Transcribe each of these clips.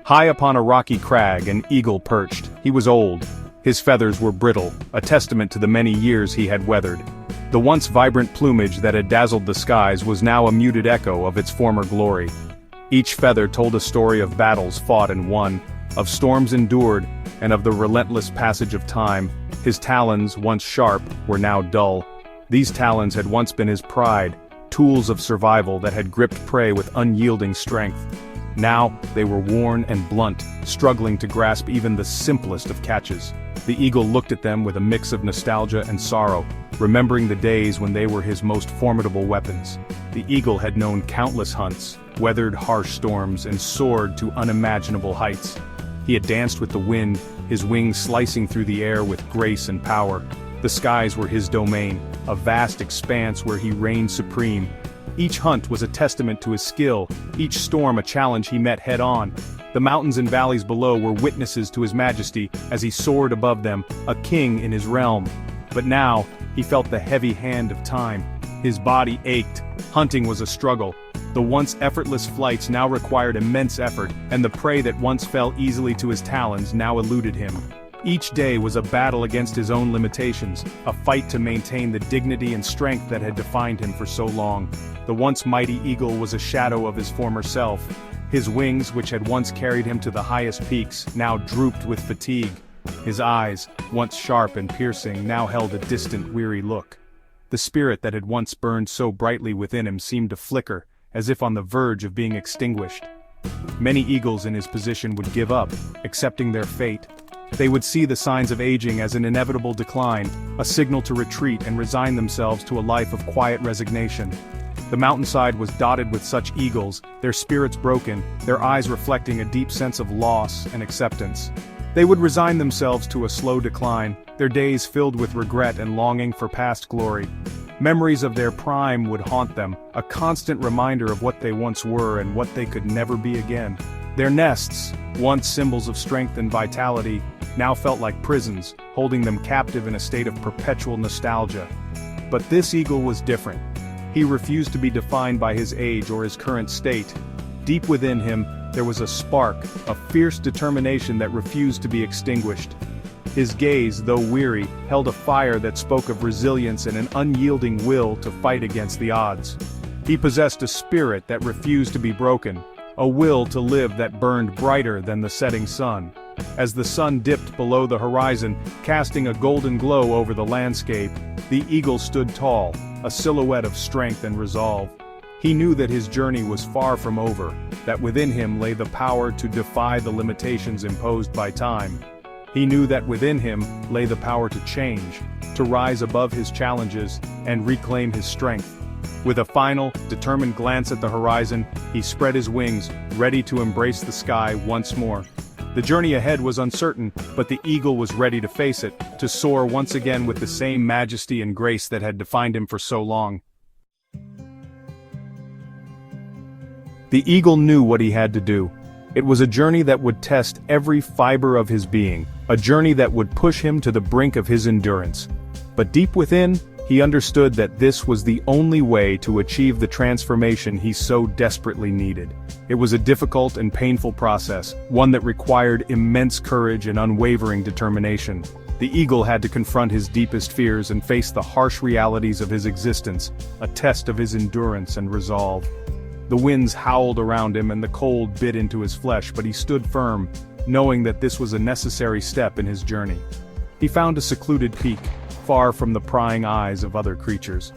High upon a rocky crag, an eagle perched. He was old. His feathers were brittle, a testament to the many years he had weathered. The once vibrant plumage that had dazzled the skies was now a muted echo of its former glory. Each feather told a story of battles fought and won, of storms endured, and of the relentless passage of time. His talons, once sharp, were now dull. These talons had once been his pride, tools of survival that had gripped prey with unyielding strength. Now, they were worn and blunt, struggling to grasp even the simplest of catches. The eagle looked at them with a mix of nostalgia and sorrow, remembering the days when they were his most formidable weapons. The eagle had known countless hunts, weathered harsh storms, and soared to unimaginable heights. He had danced with the wind, his wings slicing through the air with grace and power. The skies were his domain, a vast expanse where he reigned supreme. Each hunt was a testament to his skill, each storm a challenge he met head-on. The mountains and valleys below were witnesses to his majesty as he soared above them, a king in his realm. But now, he felt the heavy hand of time. His body ached. Hunting was a struggle. The once effortless flights now required immense effort, and the prey that once fell easily to his talons now eluded him. Each day was a battle against his own limitations, a fight to maintain the dignity and strength that had defined him for so long. The once mighty eagle was a shadow of his former self. His wings, which had once carried him to the highest peaks, now drooped with fatigue. His eyes, once sharp and piercing, now held a distant, weary look. The spirit that had once burned so brightly within him seemed to flicker, as if on the verge of being extinguished. Many eagles in his position would give up, accepting their fate. They would see the signs of aging as an inevitable decline, a signal to retreat and resign themselves to a life of quiet resignation. The mountainside was dotted with such eagles, their spirits broken, their eyes reflecting a deep sense of loss and acceptance. They would resign themselves to a slow decline, their days filled with regret and longing for past glory. Memories of their prime would haunt them, a constant reminder of what they once were and what they could never be again. Their nests, once symbols of strength and vitality, now felt like prisons, holding them captive in a state of perpetual nostalgia. But this eagle was different. He refused to be defined by his age or his current state. Deep within him, there was a spark, a fierce determination that refused to be extinguished. His gaze, though weary, held a fire that spoke of resilience and an unyielding will to fight against the odds. He possessed a spirit that refused to be broken, a will to live that burned brighter than the setting sun. As the sun dipped below the horizon, casting a golden glow over the landscape, the eagle stood tall, a silhouette of strength and resolve. He knew that his journey was far from over, that within him lay the power to defy the limitations imposed by time. He knew that within him lay the power to change, to rise above his challenges, and reclaim his strength. With a final, determined glance at the horizon, he spread his wings, ready to embrace the sky once more. The journey ahead was uncertain, but the eagle was ready to face it, to soar once again with the same majesty and grace that had defined him for so long. The eagle knew what he had to do. It was a journey that would test every fiber of his being, a journey that would push him to the brink of his endurance. But deep within, he understood that this was the only way to achieve the transformation he so desperately needed. It was a difficult and painful process, one that required immense courage and unwavering determination. The eagle had to confront his deepest fears and face the harsh realities of his existence, a test of his endurance and resolve. The winds howled around him and the cold bit into his flesh, but he stood firm, knowing that this was a necessary step in his journey. He found a secluded peak, far from the prying eyes of other creatures.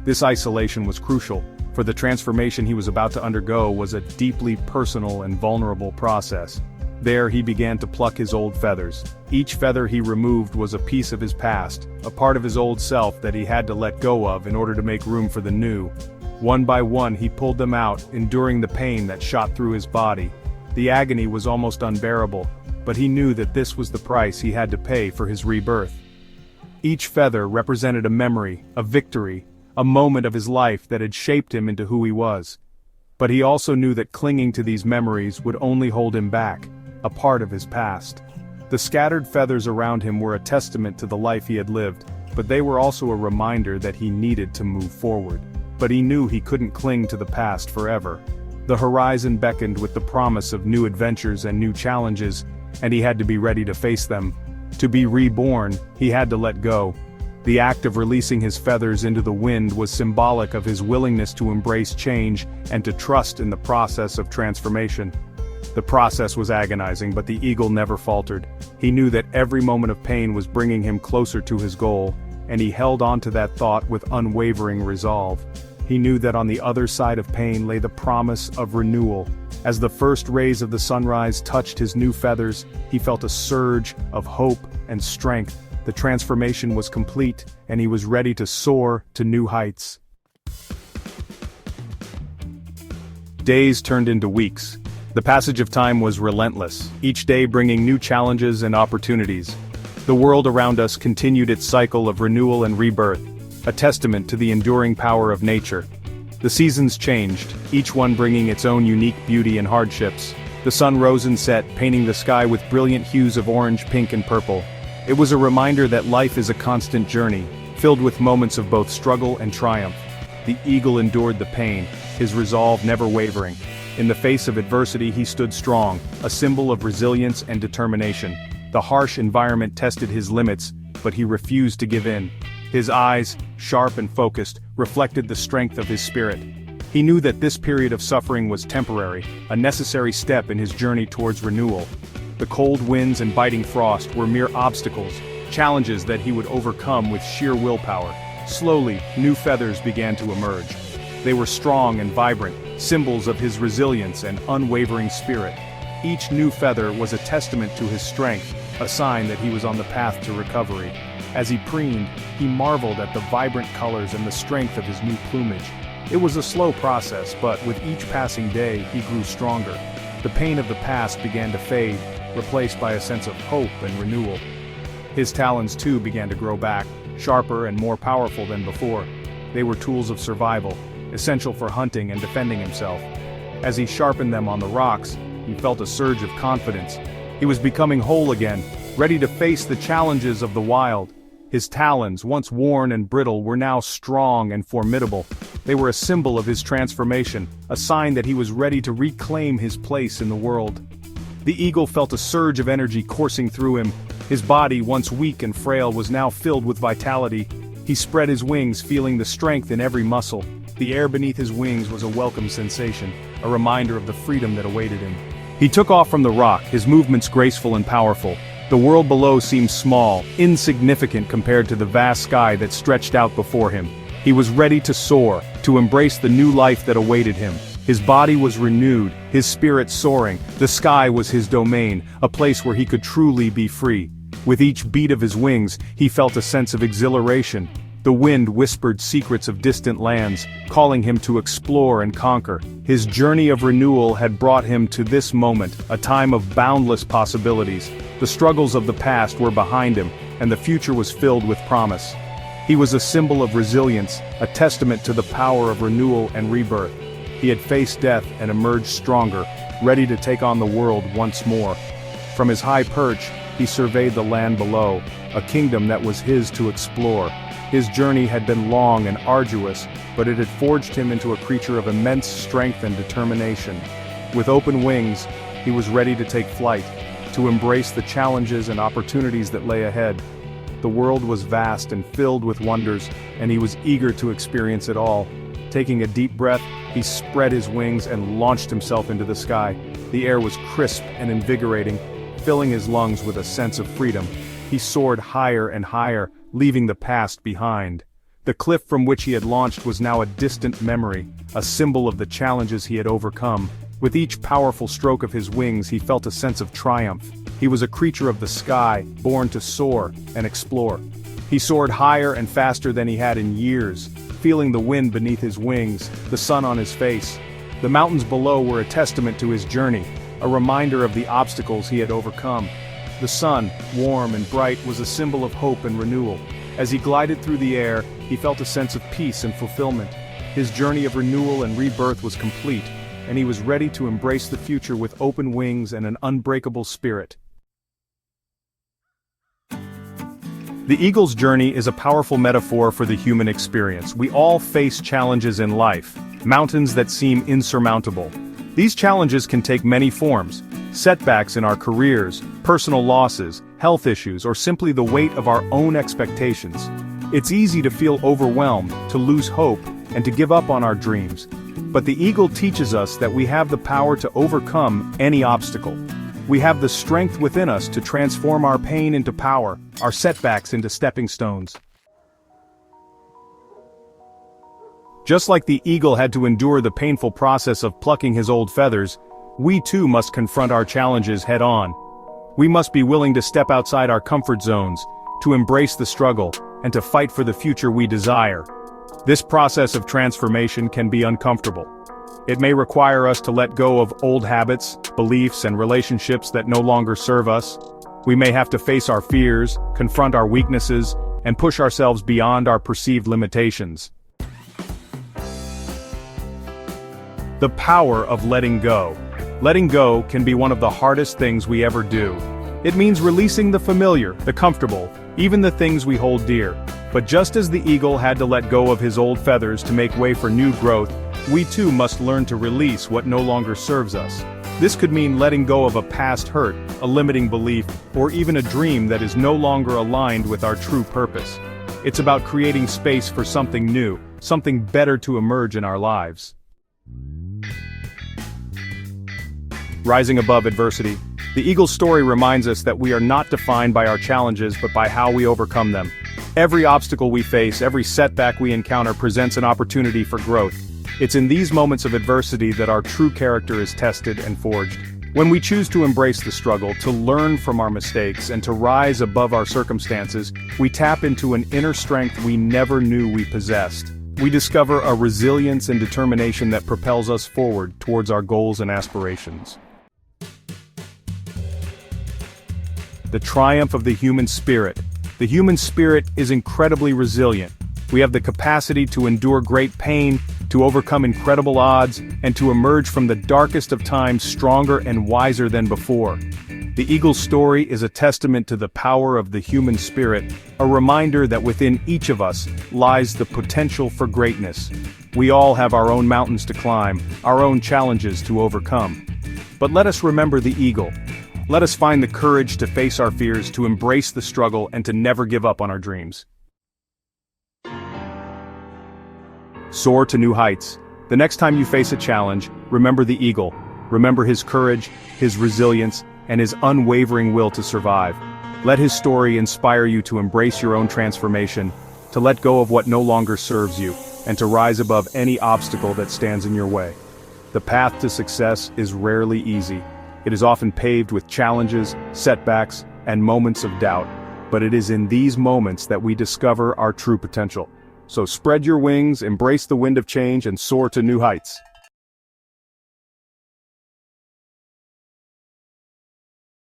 This isolation was crucial, for the transformation he was about to undergo was a deeply personal and vulnerable process. There he began to pluck his old feathers. Each feather he removed was a piece of his past, a part of his old self that he had to let go of in order to make room for the new. One by one he pulled them out, enduring the pain that shot through his body. The agony was almost unbearable, but he knew that this was the price he had to pay for his rebirth. Each feather represented a memory, a victory, a moment of his life that had shaped him into who he was. But he also knew that clinging to these memories would only hold him back, a part of his past. The scattered feathers around him were a testament to the life he had lived, but they were also a reminder that he needed to move forward. But he knew he couldn't cling to the past forever. The horizon beckoned with the promise of new adventures and new challenges, and he had to be ready to face them. To be reborn, he had to let go. The act of releasing his feathers into the wind was symbolic of his willingness to embrace change and to trust in the process of transformation. The process was agonizing, but the eagle never faltered. He knew that every moment of pain was bringing him closer to his goal, and he held on to that thought with unwavering resolve. He knew that on the other side of pain lay the promise of renewal. As the first rays of the sunrise touched his new feathers, he felt a surge of hope and strength. The transformation was complete, and he was ready to soar to new heights. Days turned into weeks. The passage of time was relentless, each day bringing new challenges and opportunities. The world around us continued its cycle of renewal and rebirth, a testament to the enduring power of nature. The seasons changed, each one bringing its own unique beauty and hardships. The sun rose and set, painting the sky with brilliant hues of orange, pink, and purple. It was a reminder that life is a constant journey, filled with moments of both struggle and triumph. The eagle endured the pain, his resolve never wavering. In the face of adversity he stood strong, a symbol of resilience and determination. The harsh environment tested his limits, but he refused to give in. His eyes, sharp and focused, reflected the strength of his spirit. He knew that this period of suffering was temporary, a necessary step in his journey towards renewal. The cold winds and biting frost were mere obstacles, challenges that he would overcome with sheer willpower. Slowly, new feathers began to emerge. They were strong and vibrant, symbols of his resilience and unwavering spirit. Each new feather was a testament to his strength, a sign that he was on the path to recovery. As he preened, he marveled at the vibrant colors and the strength of his new plumage. It was a slow process, but with each passing day, he grew stronger. The pain of the past began to fade, replaced by a sense of hope and renewal. His talons too began to grow back, sharper and more powerful than before. They were tools of survival, essential for hunting and defending himself. As he sharpened them on the rocks, he felt a surge of confidence. He was becoming whole again, ready to face the challenges of the wild. His talons, once worn and brittle, were now strong and formidable. They were a symbol of his transformation, a sign that he was ready to reclaim his place in the world. The eagle felt a surge of energy coursing through him. His body, once weak and frail, was now filled with vitality. He spread his wings, feeling the strength in every muscle. The air beneath his wings was a welcome sensation, a reminder of the freedom that awaited him. He took off from the rock, his movements graceful and powerful. The world below seemed small, insignificant compared to the vast sky that stretched out before him. He was ready to soar, to embrace the new life that awaited him. His body was renewed, his spirit soaring. The sky was his domain, a place where he could truly be free. With each beat of his wings, he felt a sense of exhilaration. The wind whispered secrets of distant lands, calling him to explore and conquer. His journey of renewal had brought him to this moment, a time of boundless possibilities. The struggles of the past were behind him, and the future was filled with promise. He was a symbol of resilience, a testament to the power of renewal and rebirth. He had faced death and emerged stronger, ready to take on the world once more. From his high perch, he surveyed the land below, a kingdom that was his to explore. His journey had been long and arduous, but it had forged him into a creature of immense strength and determination. With open wings, he was ready to take flight, to embrace the challenges and opportunities that lay ahead. The world was vast and filled with wonders, and he was eager to experience it all. Taking a deep breath, he spread his wings and launched himself into the sky. The air was crisp and invigorating, filling his lungs with a sense of freedom. He soared higher and higher, leaving the past behind. The cliff from which he had launched was now a distant memory, a symbol of the challenges he had overcome. With each powerful stroke of his wings, he felt a sense of triumph. He was a creature of the sky, born to soar and explore. He soared higher and faster than he had in years, feeling the wind beneath his wings, the sun on his face. The mountains below were a testament to his journey, a reminder of the obstacles he had overcome. The sun, warm and bright, was a symbol of hope and renewal. As he glided through the air, he felt a sense of peace and fulfillment. His journey of renewal and rebirth was complete, and he was ready to embrace the future with open wings and an unbreakable spirit. The eagle's journey is a powerful metaphor for the human experience. We all face challenges in life, mountains that seem insurmountable. These challenges can take many forms: setbacks in our careers, personal losses, health issues, or simply the weight of our own expectations. It's easy to feel overwhelmed, to lose hope, and to give up on our dreams. But the eagle teaches us that we have the power to overcome any obstacle. We have the strength within us to transform our pain into power, our setbacks into stepping stones. Just like the eagle had to endure the painful process of plucking his old feathers, we too must confront our challenges head-on. We must be willing to step outside our comfort zones, to embrace the struggle, and to fight for the future we desire. This process of transformation can be uncomfortable. It may require us to let go of old habits, beliefs, and relationships that no longer serve us. We may have to face our fears, confront our weaknesses, and push ourselves beyond our perceived limitations. The power of letting go. Letting go can be one of the hardest things we ever do. It means releasing the familiar, the comfortable, even the things we hold dear. But just as the eagle had to let go of his old feathers to make way for new growth, we too must learn to release what no longer serves us. This could mean letting go of a past hurt, a limiting belief, or even a dream that is no longer aligned with our true purpose. It's about creating space for something new, something better to emerge in our lives. Rising above adversity. The eagle's story reminds us that we are not defined by our challenges but by how we overcome them. Every obstacle we face, every setback we encounter presents an opportunity for growth. It's in these moments of adversity that our true character is tested and forged. When we choose to embrace the struggle, to learn from our mistakes, and to rise above our circumstances, we tap into an inner strength we never knew we possessed. We discover a resilience and determination that propels us forward towards our goals and aspirations. The triumph of the human spirit. The human spirit is incredibly resilient. We have the capacity to endure great pain, to overcome incredible odds, and to emerge from the darkest of times stronger and wiser than before. The eagle's story is a testament to the power of the human spirit, a reminder that within each of us lies the potential for greatness. We all have our own mountains to climb, our own challenges to overcome. But let us remember the eagle. Let us find the courage to face our fears, to embrace the struggle, and to never give up on our dreams. Soar to new heights. The next time you face a challenge, remember the eagle. Remember his courage, his resilience, and his unwavering will to survive. Let his story inspire you to embrace your own transformation, to let go of what no longer serves you, and to rise above any obstacle that stands in your way. The path to success is rarely easy. It is often paved with challenges, setbacks, and moments of doubt. But it is in these moments that we discover our true potential. So spread your wings, embrace the wind of change, and soar to new heights.